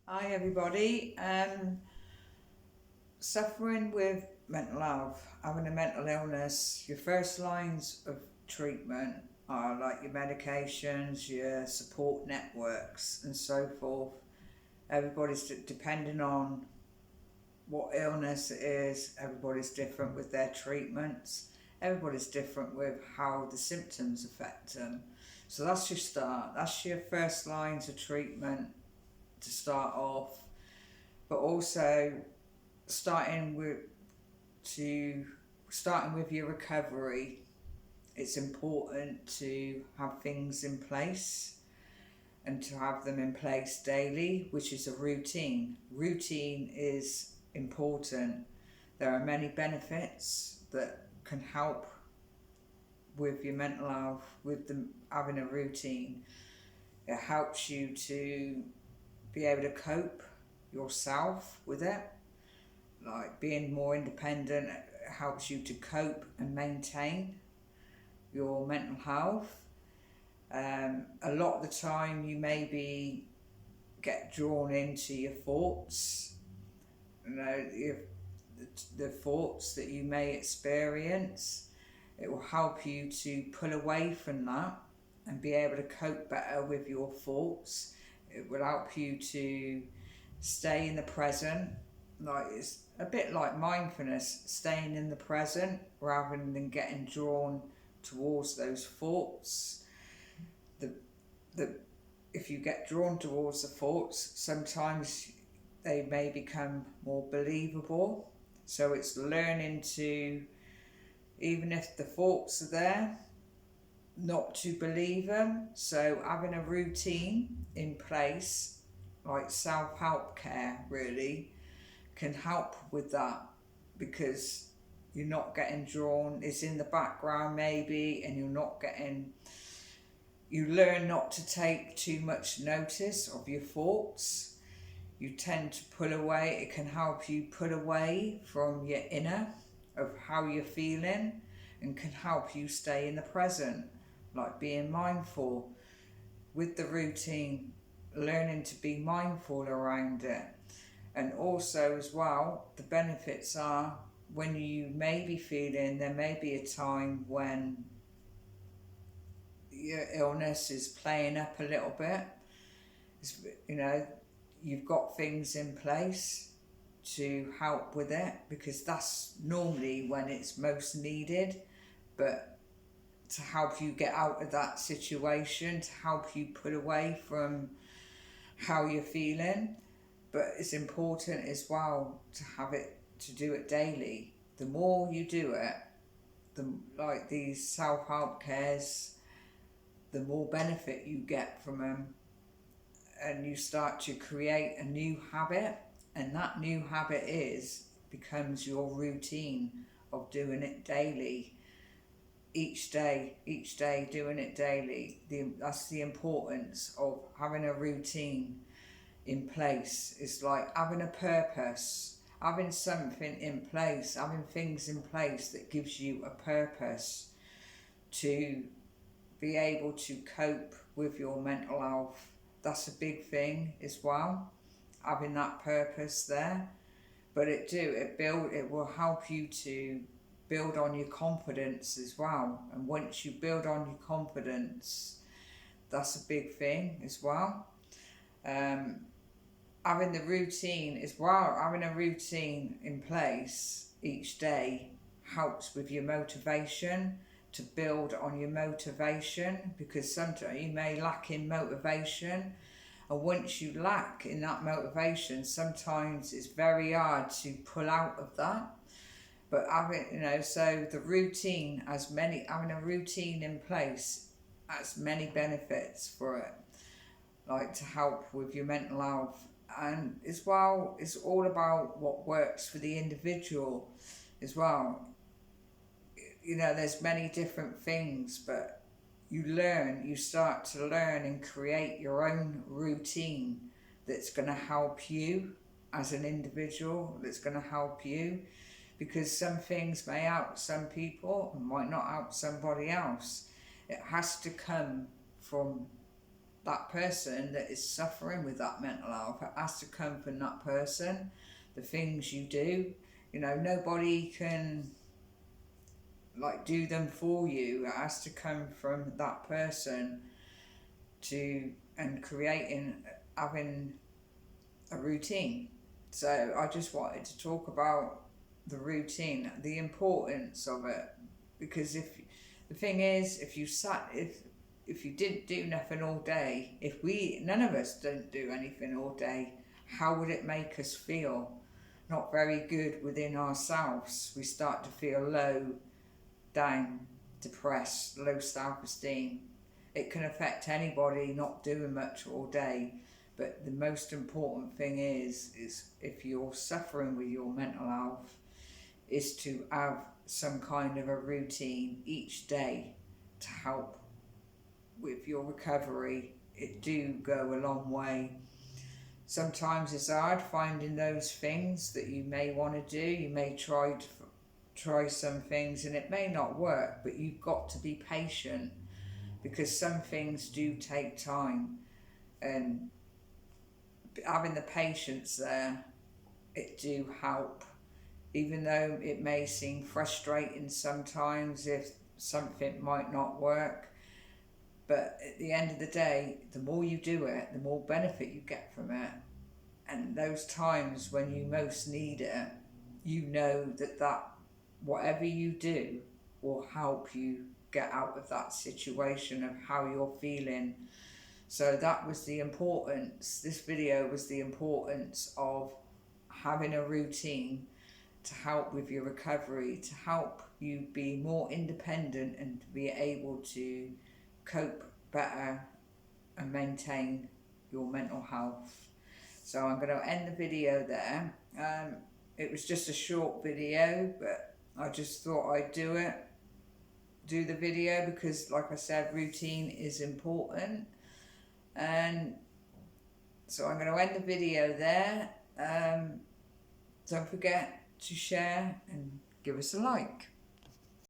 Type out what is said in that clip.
Hi everybody. Suffering with mental health, having a mental illness, your first lines of treatment are like your medications, your support networks, and so forth. Everybody's depending on what illness it is, everybody's different with their treatments, everybody's different with how the symptoms affect them. So that's your start, that's your first lines of treatment to start off, but also starting with to starting with your recovery. It's important to have things in place and to have them in place daily, which is a routine. Routine is important. There are many benefits that can help with your mental health with having a routine. It helps you to be able to cope yourself with it, like being more independent helps you to cope and maintain your mental health. A lot of the time you maybe get drawn into your thoughts, the thoughts that you may experience. It will help you to pull away from that and be able to cope better with your thoughts. It will help you to stay in the present. Like, it's a bit like mindfulness, staying in the present rather than getting drawn towards those thoughts. The the If you get drawn towards the thoughts, sometimes they may become more believable. So it's learning to, even if the thoughts are there, not to believe them. So having a routine in place, like self-help care, really can help with that, because you're not getting drawn, it's in the background maybe, and you learn not to take too much notice of your thoughts. You tend to pull away. It can help you pull away from your inner of how you're feeling, and can help you stay in the present, like being mindful with the routine, learning to be mindful around it. And also, as well, the benefits are, when you may be feeling, there may be a time when your illness is playing up a little bit. It's, you know, you've got things in place to help with it, because that's normally when it's most needed. But to help you get out of that situation, to help you put away from how you're feeling. But it's important as well to do it daily. The more you do it, like these self-help cares, the more benefit you get from them, and you start to create a new habit, and that new habit becomes your routine of doing it daily, each day doing it daily. That's the importance of having a routine in place. It's like having a purpose, having something in place, having things in place that gives you a purpose to be able to cope with your mental health. That's a big thing as well, having that purpose there. But it will help you to build on your confidence as well. And once you build on your confidence, that's a big thing as well. Um, Having the routine as well, having a routine in place each day helps with your motivation, to build on your motivation, because sometimes you may lack in motivation, and once you lack in that motivation, sometimes it's very hard to pull out of that. But so the routine having a routine in place has many benefits for it, like to help with your mental health. And as well, it's all about what works for the individual as well. There's many different things, but you start to learn and create your own routine that's going to help you as an individual, that's going to help you, because some things may help some people and might not help somebody else. It has to come from that person that is suffering with that mental health. It has to come from that person. The things you do, you know, nobody can like do them for you. It has to come from that person and having a routine. So I just wanted to talk about the routine, the importance of it, because the thing is, if you didn't do nothing all day, none of us don't do anything all day, how would it make us feel? Not very good within ourselves. We start to feel low, down, depressed, low self-esteem. It can affect anybody not doing much all day, but the most important thing is if you're suffering with your mental health, is to have some kind of a routine each day to help with your recovery. It do go a long way. Sometimes it's hard finding those things that you may want to do. You may try some things and it may not work, but you've got to be patient, because some things do take time, and having the patience there, it do help. Even though it may seem frustrating sometimes if something might not work, but at the end of the day, the more you do it, the more benefit you get from it. And those times when you most need it, you know that whatever you do will help you get out of that situation of how you're feeling. So that was the importance. This video was the importance of having a routine to help with your recovery, to help you be more independent and to be able to cope better and maintain your mental health. So I'm going to end the video there. It was just a short video, but I just thought I'd do the video because, like I said, routine is important. And so I'm going to end the video there. Don't forget to share and give us a like.